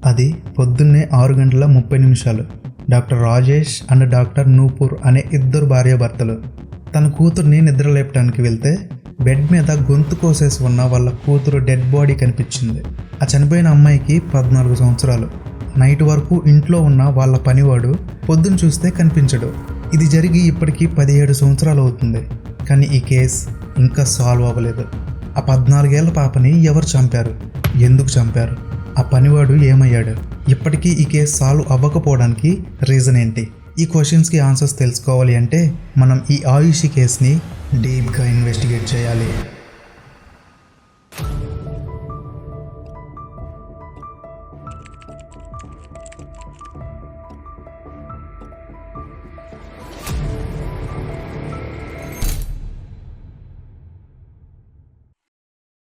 అది పొద్దున్నే 6:30 doctor Rajesh and doctor Nupur అనే ఇద్దరు భార్యాభర్తలు తన కూతుర్ని నిద్రలేపడానికి వెళ్తే బెడ్ మీద గొంతు కోసేసి ఉన్న వాళ్ళ కూతురు డెడ్ బాడీ కనిపించింది. ఆ చనిపోయిన అమ్మాయికి 14 సంవత్సరాలు. నైట్ వరకు ఇంట్లో ఉన్న వాళ్ళ పనివాడు పొద్దున్న చూస్తే కనిపించడు. ఇది జరిగి ఇప్పటికీ 17 సంవత్సరాలు అవుతుంది. కానీ ఈ కేసు ఇంకా సాల్వ్ అవ్వలేదు. ఆ 14 ఏళ్ల పాపని ఎవరు చంపారు, ఎందుకు చంపారు, ఆ పనివాడు ఏమయ్యాడు, ఇప్పటికీ ఈ కేసు సాల్వ్ అవ్వకపోవడానికి రీజన్ ఏంటి? ఈ క్వశ్చన్స్కి ఆన్సర్స్ తెలుసుకోవాలి అంటే మనం ఈ ఆయుషి కేసుని డీప్గా ఇన్వెస్టిగేట్ చేయాలి.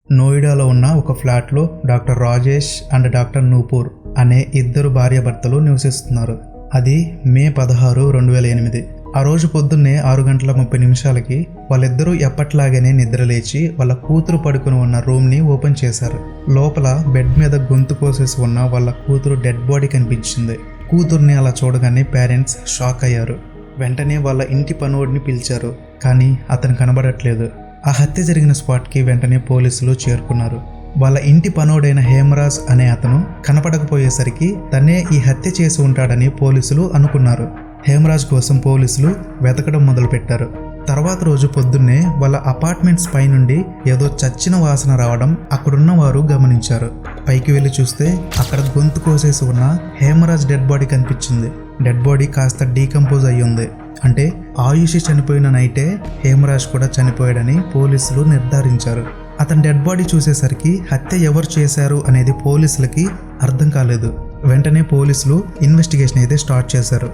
నోయిడాలో ఉన్న ఒక ఫ్లాట్లో doctor Rajesh and doctor Nupur అనే ఇద్దరు భార్యాభర్తలు నివసిస్తున్నారు. అది మే 16, 2008. ఆ రోజు పొద్దున్నే 6:30 వాళ్ళిద్దరూ ఎప్పట్లాగానే నిద్రలేచి వాళ్ళ కూతురు పడుకుని ఉన్న రూమ్ని ఓపెన్ చేశారు. లోపల బెడ్ మీద గొంతు కోసేసి ఉన్న వాళ్ళ కూతురు డెడ్ బాడీ కనిపించింది. కూతుర్ని అలా చూడగానే పేరెంట్స్ షాక్ అయ్యారు. వెంటనే వాళ్ళ ఇంటి పనోడిని పిలిచారు, కానీ అతను కనబడట్లేదు. ఆ హత్య జరిగిన స్పాట్కి వెంటనే పోలీసులు చేరుకున్నారు. వాళ్ళ ఇంటి పనోడైన హేమరాజ్ అనే అతను కనపడకపోయేసరికి తనే ఈ హత్య చేసి ఉంటాడని పోలీసులు అనుకున్నారు. హేమరాజ్ కోసం పోలీసులు వెతకడం మొదలుపెట్టారు. తర్వాత రోజు పొద్దున్నే వాళ్ళ అపార్ట్మెంట్స్ పై నుండి ఏదో చచ్చిన వాసన రావడం అక్కడున్న వారు గమనించారు. పైకి వెళ్ళి చూస్తే అక్కడ గొంతు కోసేసి ఉన్న హేమరాజ్ డెడ్ బాడీ కనిపించింది. డెడ్ బాడీ కాస్త డీకంపోజ్ అయ్యి ఉంది. అంటే ఆయుషి చనిపోయిన నైటే హేమరాజ్ కూడా చనిపోయాడని పోలీసులు నిర్ధారించారు. అతని డెడ్ బాడీ చూసేసరికి హత్య ఎవరు చేశారు అనేది పోలీసులకి అర్థం కాలేదు. వెంటనే పోలీసులు ఇన్వెస్టిగేషన్ అయితే స్టార్ట్ చేశారు.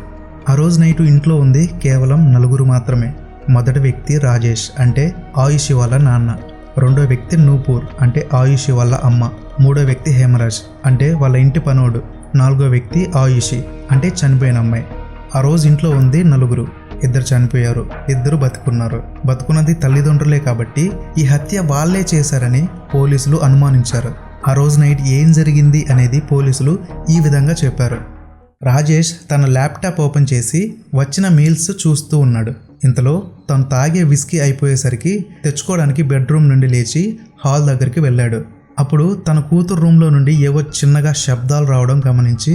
ఆ రోజు నైటు ఇంట్లో ఉంది కేవలం 4 మాత్రమే. మొదటి వ్యక్తి రాజేష్, అంటే ఆయుషి వాళ్ళ నాన్న. రెండో వ్యక్తి నూపూర్, అంటే ఆయుషి వాళ్ళ అమ్మ. మూడో వ్యక్తి హేమరాజ్, అంటే వాళ్ళ ఇంటి పనోడు. నాలుగో వ్యక్తి ఆయుషి, అంటే చనిపోయిన అమ్మాయి. ఆ రోజు ఇంట్లో ఉంది 4. 2 చనిపోయారు, 2 బతుకున్నారు. బతుకున్నది తల్లిదండ్రులే కాబట్టి ఈ హత్య వాళ్లే చేశారని పోలీసులు అనుమానించారు. ఆ రోజు నైట్ ఏం జరిగింది అనేది పోలీసులు ఈ విధంగా చెప్పారు. రాజేష్ తన ల్యాప్టాప్ ఓపెన్ చేసి వచ్చిన మెయిల్స్ చూస్తూ ఉన్నాడు. ఇంతలో తను తాగే విస్కీ అయిపోయేసరికి తెచ్చుకోవడానికి బెడ్రూమ్ నుండి లేచి హాల్ దగ్గరికి వెళ్ళాడు. అప్పుడు తన కూతురు రూమ్లో నుండి ఏవో చిన్నగా శబ్దాలు రావడం గమనించి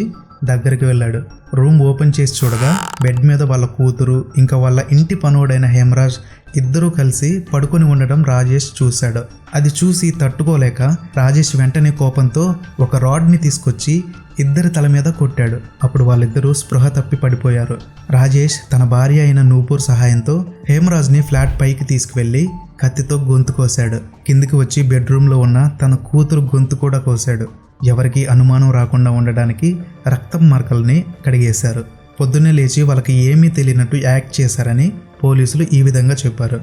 దగ్గరికి వెళ్ళాడు. రూమ్ ఓపెన్ చేసి చూడగా బెడ్ మీద వాళ్ళ కూతురు ఇంకా వాళ్ళ ఇంటి పనోడైన హేమరాజ్ ఇద్దరూ కలిసి పడుకొని ఉండడం రాజేష్ చూశాడు. అది చూసి తట్టుకోలేక రాజేష్ వెంటనే కోపంతో ఒక రాడ్ని తీసుకొచ్చి ఇద్దరి తల మీద కొట్టాడు. అప్పుడు వాళ్ళిద్దరూ స్పృహ తప్పి పడిపోయారు. రాజేష్ తన భార్య అయిన నూపూర్ సహాయంతో హేమరాజ్ని ఫ్లాట్ పైకి తీసుకువెళ్ళి కత్తితో గొంతు కోశాడు. కిందికి వచ్చి బెడ్రూమ్లో ఉన్న తన కూతురు గొంతు కూడా కోశాడు. ఎవరికి అనుమానం రాకుండా ఉండడానికి రక్తం మార్కల్ని కడిగేశారు. పొద్దున్నే లేచి వాళ్ళకి ఏమీ తెలియనట్టు యాక్ట్ చేశారని పోలీసులు ఈ విధంగా చెప్పారు.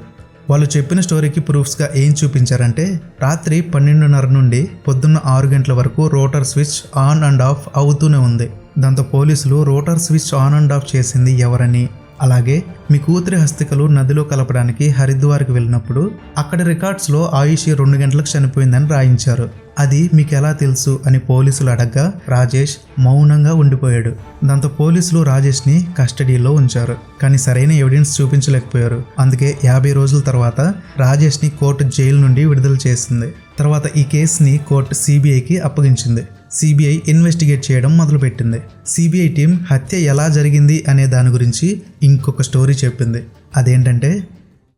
వాళ్ళు చెప్పిన స్టోరీకి ప్రూఫ్స్గా ఏం చూపించారంటే రాత్రి 12:30 నుండి పొద్దున్న 6 గంటల వరకు rotor switch on and of అవుతూనే ఉంది. దాంతో పోలీసులు rotor switch on and of చేసింది ఎవరని, అలాగే మీ కూతురి హస్తికలు నదిలో కలపడానికి హరిద్వార్కి వెళ్ళినప్పుడు అక్కడ రికార్డ్స్లో ఆయుషి 2 గంటలకు చనిపోయిందని రాయించారు. అది మీకు ఎలా తెలుసు అని పోలీసులు అడగ్గా రాజేష్ మౌనంగా ఉండిపోయాడు. దాంతో పోలీసులు రాజేష్ని కస్టడీలో ఉంచారు. కానీ సరైన ఎవిడెన్స్ చూపించలేకపోయారు. అందుకే 50 రోజుల తర్వాత రాజేష్ని కోర్టు జైలు నుండి విడుదల చేసింది. తర్వాత ఈ కేసుని కోర్టు సిబిఐకి అప్పగించింది. సిబిఐ ఇన్వెస్టిగేట్ చేయడం మొదలుపెట్టింది. సిబిఐ టీం హత్య ఎలా జరిగింది అనే దాని గురించి ఇంకొక స్టోరీ చెప్పింది. అదేంటంటే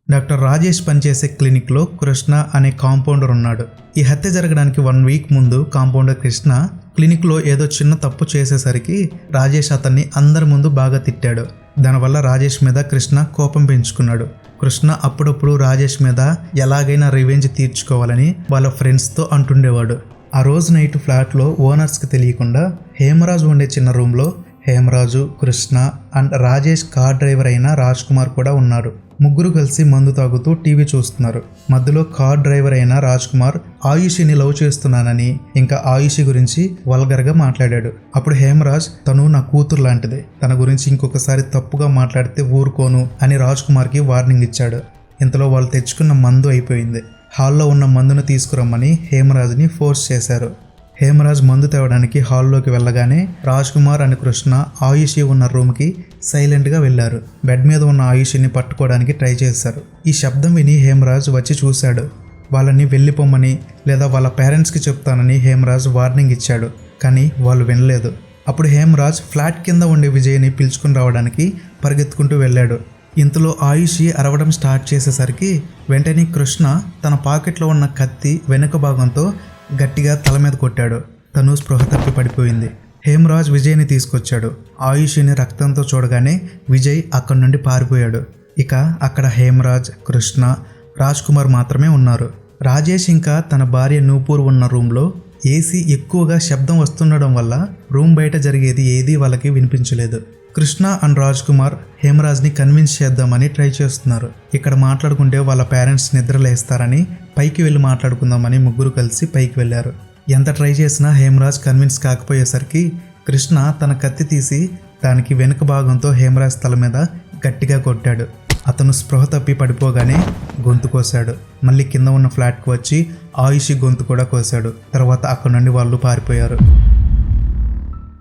డాక్టర్ రాజేష్ పనిచేసే క్లినిక్లో కృష్ణ అనే కాంపౌండర్ ఉన్నాడు. ఈ హత్య జరగడానికి 1 వీక్ ముందు కాంపౌండర్ కృష్ణ క్లినిక్లో ఏదో చిన్న తప్పు చేసేసరికి రాజేష్ అతన్ని అందరి ముందు బాగా తిట్టాడు. దానివల్ల రాజేష్ మీద కృష్ణ కోపం పెంచుకున్నాడు. కృష్ణ అప్పుడప్పుడు రాజేష్ మీద ఎలాగైనా రివెంజ్ తీర్చుకోవాలని వాళ్ళ ఫ్రెండ్స్తో అంటుండేవాడు. ఆ రోజు నైట్ ఫ్లాట్లో ఓనర్స్కి తెలియకుండా హేమరాజు ఉండే చిన్న రూమ్లో Hemraj, Krishna and Rajesh car driver అయిన రాజ్ కుమార్ కూడా ఉన్నారు. ముగ్గురు కలిసి మందు తాగుతూ టీవీ చూస్తున్నారు. మధ్యలో కార్ డ్రైవర్ అయిన రాజ్ కుమార్ ఆయుషిని లవ్ చేస్తున్నానని ఇంకా ఆయుషి గురించి వల్గర్గా మాట్లాడాడు. అప్పుడు హేమరాజ్ తను నా కూతురు లాంటిది, తన గురించి ఇంకొకసారి తప్పుగా మాట్లాడితే ఊరుకోను అని రాజ్ కుమార్కి వార్నింగ్ ఇచ్చాడు. ఇంతలో వాళ్ళు తెచ్చుకున్న మందు అయిపోయింది. హాల్లో ఉన్న మందును తీసుకురమ్మని హేమరాజ్ని ఫోర్స్ చేశారు. హేమరాజ్ మందు తేవడానికి హాల్లోకి వెళ్ళగానే రాజ్ కుమార్ అండ్ కృష్ణ ఆయుషి ఉన్న రూమ్కి సైలెంట్గా వెళ్ళారు. బెడ్ మీద ఉన్న ఆయుషిని పట్టుకోవడానికి ట్రై చేశారు. ఈ శబ్దం విని హేమరాజ్ వచ్చి చూశాడు. వాళ్ళని వెళ్ళిపోమని లేదా వాళ్ళ పేరెంట్స్కి చెప్తానని హేమరాజ్ వార్నింగ్ ఇచ్చాడు. కానీ వాళ్ళు వినలేదు. అప్పుడు హేమరాజ్ ఫ్లాట్ కింద ఉండే విజయ్ని పిలుచుకుని రావడానికి పరిగెత్తుకుంటూ వెళ్ళాడు. ఇంతలో ఆయుషి అరవడం స్టార్ట్ చేసేసరికి వెంటనే కృష్ణ తన పాకెట్లో ఉన్న కత్తి వెనుక భాగంతో గట్టిగా తల మీద కొట్టాడు. తను స్పృహ తప్పి పడిపోయింది. హేమరాజ్ విజయ్ని తీసుకొచ్చాడు. ఆయుషిని రక్తంతో చూడగానే విజయ్ అక్కడి నుండి పారిపోయాడు. ఇక అక్కడ హేమరాజ్, కృష్ణ, రాజ్ కుమార్ మాత్రమే ఉన్నారు. రాజేష్ ఇంకా తన భార్య నూపూర్ ఉన్న రూమ్లో ఏసీ ఎక్కువగా శబ్దం వస్తుండడం వల్ల రూమ్ బయట జరిగేది ఏదీ వాళ్ళకి వినిపించలేదు. కృష్ణ అండ్ రాజ్ కుమార్ హేమరాజ్ని కన్విన్స్ చేద్దామని ట్రై చేస్తున్నారు. ఇక్కడ మాట్లాడుకుంటే వాళ్ళ పేరెంట్స్ నిద్రలేస్తారని పైకి వెళ్ళి మాట్లాడుకుందామని ముగ్గురు కలిసి పైకి వెళ్ళారు. ఎంత ట్రై చేసినా హేమరాజ్ కన్విన్స్ కాకపోయేసరికి కృష్ణ తన కత్తి తీసి దానికి వెనుక భాగంతో హేమరాజ్ తల మీద గట్టిగా కొట్టాడు. అతను స్పృహ తప్పి పడిపోగానే గొంతు కోశాడు. మళ్ళీ కింద ఉన్న ఫ్లాట్కి వచ్చి ఆయుషి గొంతు కూడా కోశాడు. తర్వాత అక్కడ నుండి వాళ్ళు పారిపోయారు.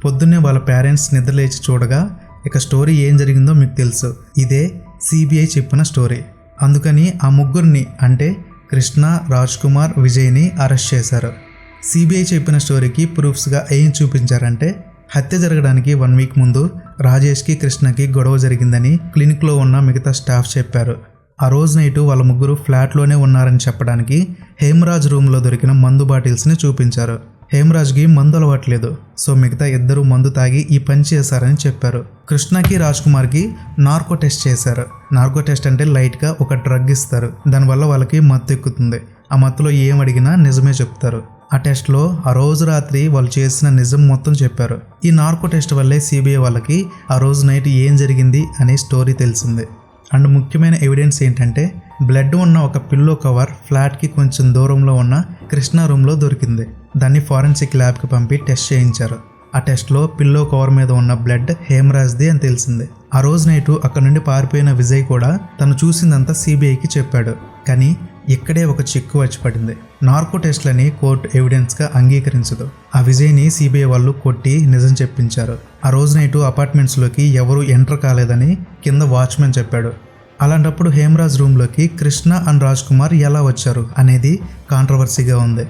పొద్దున్నే వాళ్ళ పేరెంట్స్ నిద్రలేచి చూడగా ఇక స్టోరీ ఏం జరిగిందో మీకు తెలుసు. ఇదే సిబిఐ చెప్పిన స్టోరీ. అందుకని ఆ ముగ్గురిని అంటే కృష్ణ, రాజ్ కుమార్, విజయ్ని అరెస్ట్ చేశారు. సిబిఐ చెప్పిన స్టోరీకి ప్రూఫ్స్గా ఏం చూపించారంటే హత్య జరగడానికి 1 వీక్ ముందు రాజేష్కి, కృష్ణకి గొడవ జరిగిందని క్లినిక్లో ఉన్న మిగతా స్టాఫ్ చెప్పారు. ఆ రోజు నైటు వాళ్ళ ముగ్గురు ఫ్లాట్లోనే ఉన్నారని చెప్పడానికి హేమరాజ్ రూమ్లో దొరికిన మందు బాటిల్స్ని చూపించారు. హేమరాజ్కి మందు అలవాట్లేదు, సో మిగతా ఇద్దరు మందు తాగి ఈ పని చేశారని చెప్పారు. కృష్ణకి, రాజ్ కుమార్కి నార్కో టెస్ట్ చేశారు. నార్కో టెస్ట్ అంటే లైట్గా ఒక డ్రగ్ ఇస్తారు. దానివల్ల వాళ్ళకి మత్తు ఎక్కుతుంది. ఆ మత్తులో ఏం అడిగినా నిజమే చెప్తారు. ఆ టెస్ట్లో ఆ రోజు రాత్రి వాళ్ళు చేసిన నిజం మొత్తం చెప్పారు. ఈ నార్కో టెస్ట్ వల్లే సిబిఐ వాళ్ళకి ఆ రోజు నైట్ ఏం జరిగింది అనే స్టోరీ తెలిసింది. అండ్ ముఖ్యమైన ఎవిడెన్స్ ఏంటంటే బ్లడ్ ఉన్న ఒక పిల్లో కవర్ ఫ్లాట్కి కొంచెం దూరంలో ఉన్న కృష్ణ రూమ్లో దొరికింది. దాన్ని ఫారెన్సిక్ ల్యాబ్కి పంపి టెస్ట్ చేయించారు. ఆ టెస్ట్లో పిల్లో కవర్ మీద ఉన్న బ్లడ్ హేమరాజ్ది అని తెలిసింది. ఆ రోజు నైటు అక్కడ నుండి పారిపోయిన విజయ్ కూడా తను చూసిందంతా సిబిఐకి చెప్పాడు. కానీ ఇక్కడే ఒక చిక్కు వచ్చి పడింది. నార్కో టెస్ట్లని కోర్టు ఎవిడెన్స్గా అంగీకరించదు. ఆ విజయ్ని సిబిఐ వాళ్ళు కొట్టి నిజం చెప్పించారు. ఆ రోజు నైటు అపార్ట్మెంట్స్లోకి ఎవరు ఎంటర్ కాలేదని కింద వాచ్మెన్ చెప్పాడు. అలాంటప్పుడు హేమరాజ్ రూమ్లోకి కృష్ణ అండ్ రాజ్ కుమార్ ఎలా వచ్చారు అనేది కాంట్రవర్సీగా ఉంది.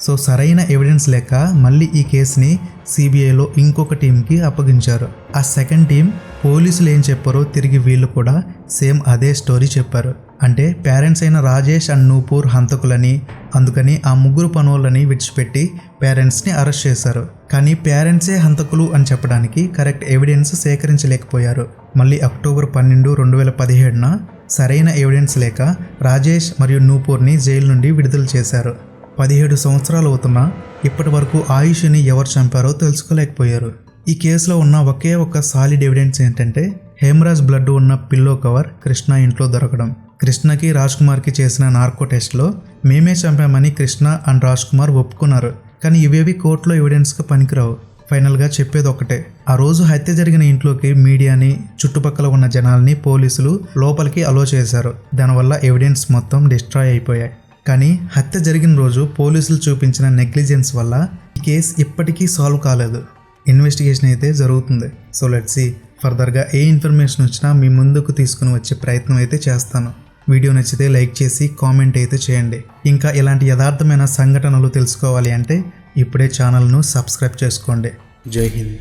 సో సరైన ఎవిడెన్స్ లేక మళ్ళీ ఈ కేసుని సిబిఐలో ఇంకొక టీంకి అప్పగించారు. ఆ సెకండ్ టీం పోలీసులు ఏం చెప్పారో తిరిగి వీళ్ళు కూడా సేమ్ అదే స్టోరీ చెప్పారు. అంటే పేరెంట్స్ అయిన రాజేష్ అండ్ నూపూర్ హంతకులని, అందుకని ఆ ముగ్గురు పనులని విడిచిపెట్టి పేరెంట్స్ని అరెస్ట్ చేశారు. కానీ పేరెంట్సే హంతకులు అని చెప్పడానికి కరెక్ట్ ఎవిడెన్స్ సేకరించలేకపోయారు. మళ్ళీ అక్టోబర్ 12, 2017న సరైన ఎవిడెన్స్ లేక రాజేష్ మరియు నూపూర్ని జైలు నుండి విడుదల చేశారు. 17 సంవత్సరాలు అవుతున్నా ఇప్పటి వరకు ఆయుష్ని ఎవరు చంపారో తెలుసుకోలేకపోయారు. ఈ కేసులో ఉన్న ఒకే ఒక సాలిడ్ ఎవిడెన్స్ ఏంటంటే హేమరాజ్ బ్లడ్ ఉన్న పిల్లో కవర్ కృష్ణ ఇంట్లో దొరకడం. కృష్ణకి, రాజ్ కుమార్కి చేసిన నార్కో టెస్ట్లో మేమే చంపామని కృష్ణ అండ్ రాజ్ కుమార్ ఒప్పుకున్నారు. కానీ ఇవేవి కోర్టులో ఎవిడెన్స్గా పనికిరావు. ఫైనల్గా చెప్పేది ఒకటే, ఆ రోజు హత్య జరిగిన ఇంట్లోకి మీడియాని, చుట్టుపక్కల ఉన్న జనాల్ని పోలీసులు లోపలికి అలో చేశారు. దానివల్ల ఎవిడెన్స్ మొత్తం డిస్ట్రాయ్ అయిపోయాయి. కానీ హత్య జరిగిన రోజు పోలీసులు చూపించిన నెగ్లిజెన్స్ వల్ల ఈ కేసు ఇప్పటికీ సాల్వ్ కాలేదు. ఇన్వెస్టిగేషన్ అయితే జరుగుతుంది. సో లెట్స్ సీ ఫర్దర్గా ఏ ఇన్ఫర్మేషన్ వచ్చినా మీ ముందుకు తీసుకుని వచ్చే ప్రయత్నం అయితే చేస్తాను. వీడియో నచ్చితే లైక్ చేసి కామెంట్ అయితే చేయండి. ఇంకా ఇలాంటి యథార్థమైన సంఘటనలు తెలుసుకోవాలి అంటే ఇప్పుడే ఛానల్ను సబ్స్క్రైబ్ చేసుకోండి. జై హింద్.